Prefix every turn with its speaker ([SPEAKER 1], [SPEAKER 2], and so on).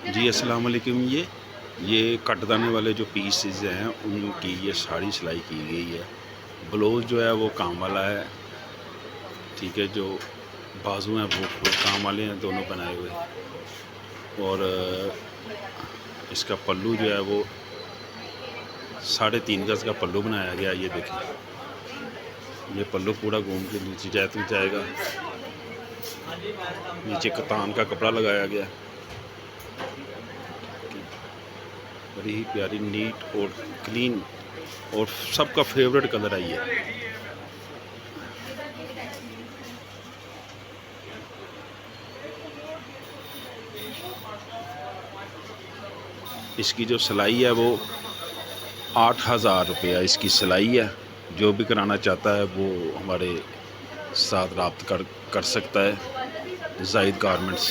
[SPEAKER 1] जी अस्सलाम वालेकुम। ये कटदाने वाले जो पीसेस हैं उनकी ये साड़ी सिलाई की गई है। ब्लाउज़ जो है वो काम वाला है, ठीक है। जो बाजू हैं वो फुल काम वाले हैं, दोनों बनाए हुए। और इसका पल्लू जो है वो 3.5 गज़ का पल्लू बनाया गया। ये देखें, ये पल्लू पूरा घूम के नीचे जाएगा। नीचे कतान का कपड़ा लगाया गया, बड़ी ही प्यारी, नीट और क्लीन, और सबका फेवरेट कलर है ये। इसकी जो सिलाई है वो 8,000 रुपया इसकी सिलाई है। जो भी कराना चाहता है वो हमारे साथ रब्ता कर सकता है। जाहिद गारमेंट्स।